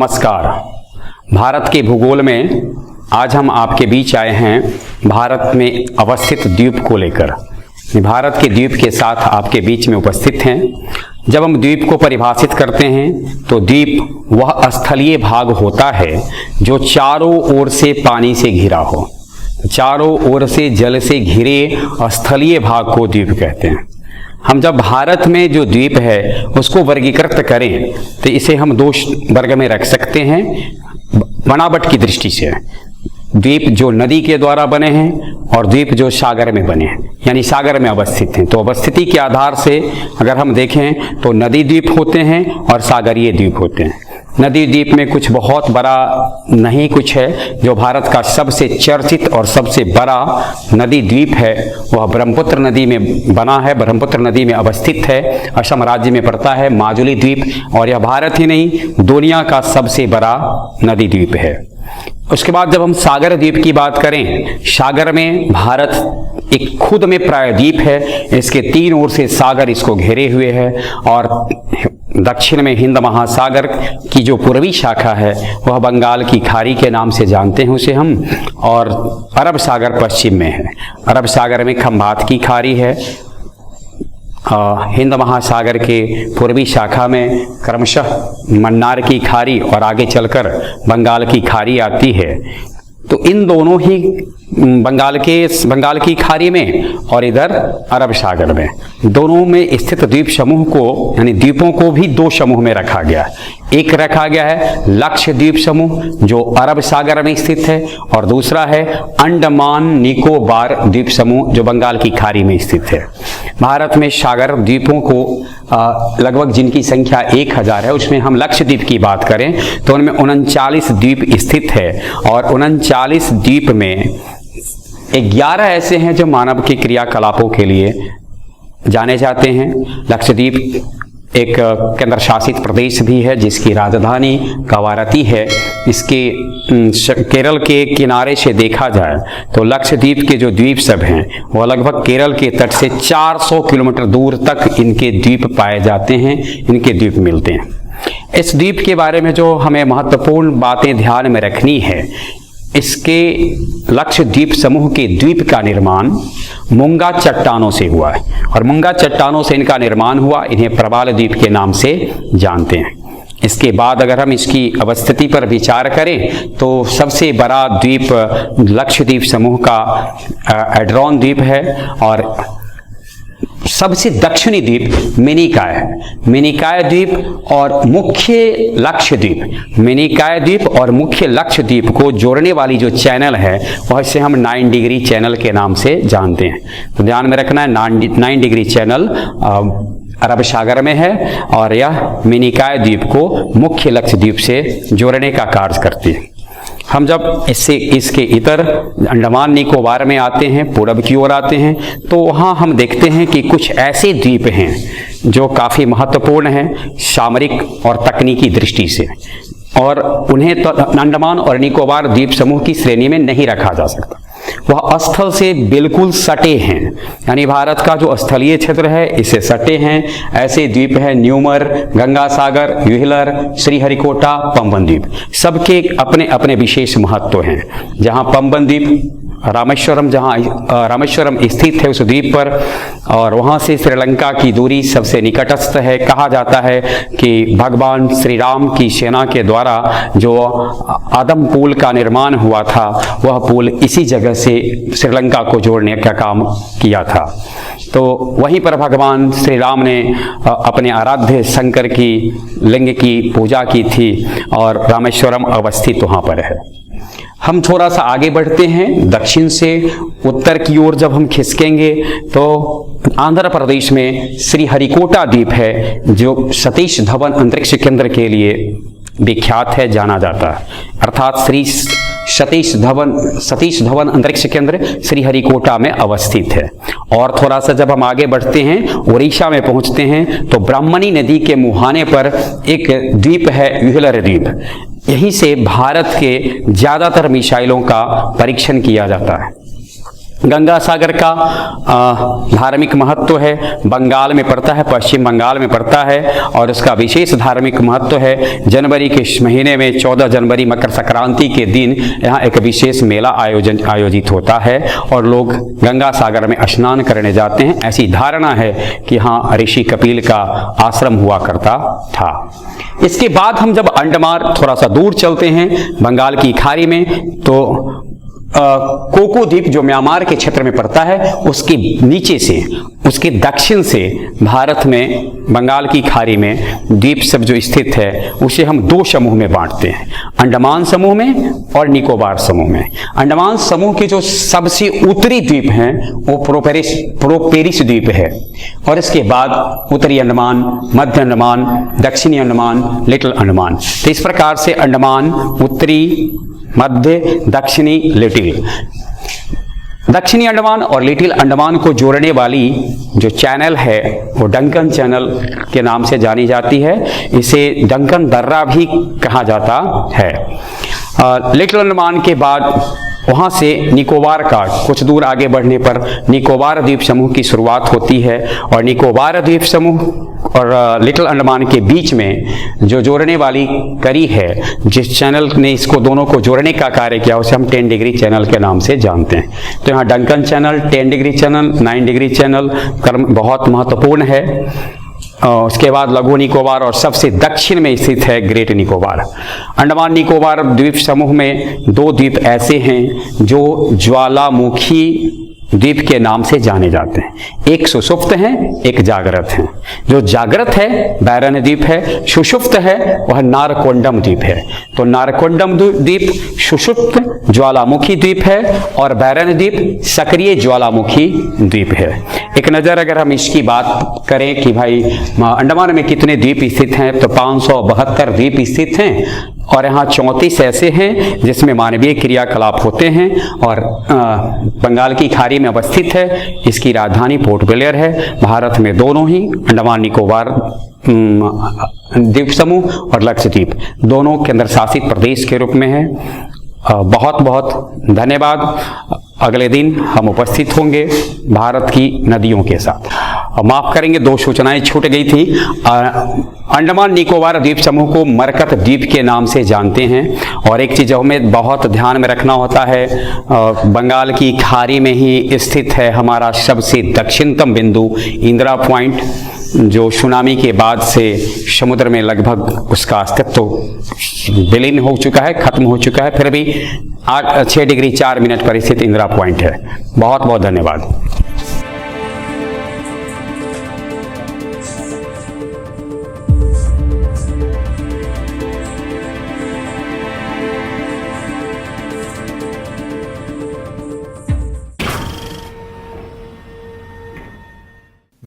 नमस्कार। भारत के भूगोल में आज हम आपके बीच आए हैं भारत में अवस्थित द्वीप को लेकर। भारत के द्वीप के साथ आपके बीच में उपस्थित हैं। जब हम द्वीप को परिभाषित करते हैं तो द्वीप वह स्थलीय भाग होता है जो चारों ओर से पानी से घिरा हो। चारों ओर से जल से घिरे स्थलीय भाग को द्वीप कहते हैं। हम जब भारत में जो द्वीप है उसको वर्गीकृत करें तो इसे हम दो वर्ग में रख सकते हैं बनावट की दृष्टि से। द्वीप जो नदी के द्वारा बने हैं और द्वीप जो सागर में बने हैं, यानी सागर में अवस्थित हैं। तो अवस्थिति के आधार से अगर हम देखें तो नदी द्वीप होते हैं और सागरीय द्वीप होते हैं। नदी द्वीप में कुछ बहुत बड़ा नहीं कुछ है। जो भारत का सबसे चर्चित और सबसे बड़ा नदी द्वीप है वह ब्रह्मपुत्र नदी में बना है, ब्रह्मपुत्र नदी में अवस्थित है, असम राज्य में पड़ता है माजुली द्वीप। और यह भारत ही नहीं दुनिया का सबसे बड़ा नदी द्वीप है। उसके बाद जब हम सागर द्वीप की बात करें, सागर में भारत एक खुद में प्रायद्वीप है। इसके तीन ओर से सागर इसको घेरे हुए है और दक्षिण में हिंद महासागर की जो पूर्वी शाखा है वह बंगाल की खाड़ी के नाम से जानते हैं उसे हम, और अरब सागर पश्चिम में है। अरब सागर में खंभात की खाड़ी है। हिंद महासागर के पूर्वी शाखा में क्रमशः मन्नार की खाड़ी और आगे चलकर बंगाल की खाड़ी आती है। तो इन दोनों ही बंगाल की खाड़ी में और इधर अरब सागर में, दोनों में स्थित द्वीप समूह को यानी द्वीपों को भी दो समूह में रखा गया है। एक रखा गया है लक्षद्वीप समूह जो अरब सागर में स्थित है और दूसरा है अंडमान निकोबार द्वीप समूह जो बंगाल की खाड़ी में स्थित है। भारत में सागर द्वीपों को लगभग जिनकी संख्या 1000 है, उसमें हम लक्षद्वीप की बात करें तो उनमें 39 द्वीप स्थित है और 39 द्वीप में 11 ऐसे हैं जो मानव के क्रियाकलापों के लिए जाने जाते हैं। लक्षद्वीप एक केंद्र शासित प्रदेश भी है जिसकी राजधानी कवारती है। इसके केरल के किनारे से देखा जाए तो लक्षद्वीप के जो द्वीप सब हैं वह लगभग केरल के तट से 400 किलोमीटर दूर तक इनके द्वीप पाए जाते हैं, इनके द्वीप मिलते हैं। इस द्वीप के बारे में जो हमें महत्वपूर्ण बातें ध्यान में रखनी है, इसके लक्षद्वीप समूह के द्वीप का निर्माण मूंगा चट्टानों से हुआ है और मूंगा चट्टानों से इनका निर्माण हुआ। इन्हें प्रबाल द्वीप के नाम से जानते हैं। इसके बाद अगर हम इसकी अवस्थिति पर विचार करें तो सबसे बड़ा द्वीप लक्षद्वीप समूह का एड्रोन द्वीप है और सबसे दक्षिणी द्वीप मिनिकॉय है। मिनिकॉय द्वीप और मुख्य लक्षद्वीप, मिनिकॉय द्वीप और मुख्य लक्षद्वीप को जोड़ने वाली जो चैनल है वह इसे हम 9 डिग्री चैनल के नाम से जानते हैं। तो ध्यान में रखना है 9 डिग्री चैनल अरब सागर में है और यह मिनिकॉय द्वीप को मुख्य लक्षद्वीप से जोड़ने का कार्य करती है। हम जब इसके इतर अंडमान निकोबार में आते हैं, पूरब की ओर आते हैं, तो वहाँ हम देखते हैं कि कुछ ऐसे द्वीप हैं जो काफ़ी महत्वपूर्ण हैं सामरिक और तकनीकी दृष्टि से, और उन्हें तो अंडमान और निकोबार द्वीप समूह की श्रेणी में नहीं रखा जा सकता। वह स्थल से बिल्कुल सटे हैं, यानी भारत का जो स्थलीय क्षेत्र है इससे सटे हैं। ऐसे द्वीप हैं न्यूमर, गंगा सागर, व्हीलर, श्रीहरिकोटा, पंबन द्वीप। सबके अपने अपने विशेष महत्व हैं। जहां पंबन द्वीप रामेश्वरम स्थित है उस द्वीप पर, और वहां से श्रीलंका की दूरी सबसे निकटस्थ है। कहा जाता है कि भगवान श्री राम की सेना के द्वारा जो आदम पुल का निर्माण हुआ था वह पुल इसी जगह से श्रीलंका को जोड़ने का काम किया था। तो वहीं पर भगवान श्री राम ने अपने आराध्य शंकर की लिंग की पूजा की थी और रामेश्वरम अवस्थित वहां पर है। हम थोड़ा सा आगे बढ़ते हैं, दक्षिण से उत्तर की ओर जब हम खिसकेंगे तो आंध्र प्रदेश में श्रीहरिकोटा द्वीप है जो सतीश धवन अंतरिक्ष केंद्र के लिए विख्यात है, जाना जाता है। अर्थात सतीश धवन अंतरिक्ष केंद्र श्रीहरिकोटा में अवस्थित है। और थोड़ा सा जब हम आगे बढ़ते हैं उड़ीसा में पहुंचते हैं तो ब्राह्मणी नदी के मुहाने पर एक द्वीप है व्हीलर द्वीप। यहीं से भारत के ज्यादातर मिसाइलों का परीक्षण किया जाता है। गंगा सागर का धार्मिक महत्व है, बंगाल में पड़ता है, पश्चिम बंगाल में पड़ता है और इसका विशेष धार्मिक महत्व है। जनवरी के महीने में 14 जनवरी मकर संक्रांति के दिन यहाँ एक विशेष मेला आयोजित होता है और लोग गंगा सागर में स्नान करने जाते हैं। ऐसी धारणा है कि यहाँ ऋषि कपिल का आश्रम हुआ करता था। इसके बाद हम जब अंडमान थोड़ा सा दूर चलते हैं बंगाल की खाड़ी में, तो कोको द्वीप जो म्यांमार के क्षेत्र में पड़ता है, उसके नीचे से, उसके दक्षिण से भारत में बंगाल की खाड़ी में द्वीप सब जो स्थित है उसे हम दो समूह में बांटते हैं, अंडमान समूह में और निकोबार समूह में। अंडमान समूह के जो सबसे उत्तरी द्वीप हैं वो प्रोपेरिस द्वीप है और इसके बाद उत्तरी अंडमान, मध्य अंडमान, दक्षिणी अंडमान, लिटिल अंडमान। तो इस प्रकार से अंडमान, उत्तरी, मध्य, दक्षिणी, लिटिल। दक्षिणी अंडमान और लिटिल अंडमान को जोड़ने वाली जो चैनल है वो डंकन चैनल के नाम से जानी जाती है। इसे डंकन दर्रा भी कहा जाता है। लिटिल अंडमान के बाद वहाँ से निकोबार का कुछ दूर आगे बढ़ने पर निकोबार द्वीप समूह की शुरुआत होती है और निकोबार द्वीप समूह और लिटिल अंडमान के बीच में जो जोड़ने वाली कड़ी है, जिस चैनल ने इसको दोनों को जोड़ने का कार्य किया, उसे हम 10 डिग्री चैनल के नाम से जानते हैं। तो यहाँ Duncan channel, 10 degree channel, 9 degree channel कर्म बहुत महत्वपूर्ण है। उसके बाद लघु निकोबार और सबसे दक्षिण में स्थित है ग्रेट निकोबार। अंडमान निकोबार द्वीप समूह में 2 द्वीप ऐसे हैं जो ज्वालामुखी द्वीप के नाम से जाने जाते हैं। एक सुषुप्त है, एक जागृत है। जो जागृत है बैरन द्वीप है, सुषुप्त है वह नारकोंडम द्वीप है। तो नारकोंडम द्वीप सुषुप्त ज्वालामुखी द्वीप है और बैरन द्वीप सक्रिय ज्वालामुखी द्वीप है। एक नज़र अगर हम इसकी बात करें कि भाई अंडमान में कितने द्वीप स्थित हैं, तो 572 द्वीप स्थित हैं और यहाँ 34 ऐसे हैं जिसमें मानवीय क्रियाकलाप होते हैं और बंगाल की खाड़ी में अवस्थित है। इसकी राजधानी पोर्ट ब्लेयर है। भारत में दोनों ही अंडमान निकोबार द्वीप समूह और लक्षद्वीप दोनों केंद्र शासित प्रदेश के रूप में है। बहुत बहुत धन्यवाद। अगले दिन हम उपस्थित होंगे भारत की नदियों के साथ। माफ़ करेंगे, 2 सूचनाएं छूट गई थी। अंडमान निकोबार द्वीप समूह को मरकत द्वीप के नाम से जानते हैं और एक चीज़ हमें बहुत ध्यान में रखना होता है, बंगाल की खाड़ी में ही स्थित है हमारा सबसे दक्षिणतम बिंदु इंदिरा पॉइंट, जो सुनामी के बाद से समुद्र में लगभग उसका अस्तित्व विलीन हो चुका है, खत्म हो चुका है, फिर भी 6 डिग्री 4 मिनट पर स्थित इंदिरा पॉइंट है। बहुत बहुत धन्यवाद।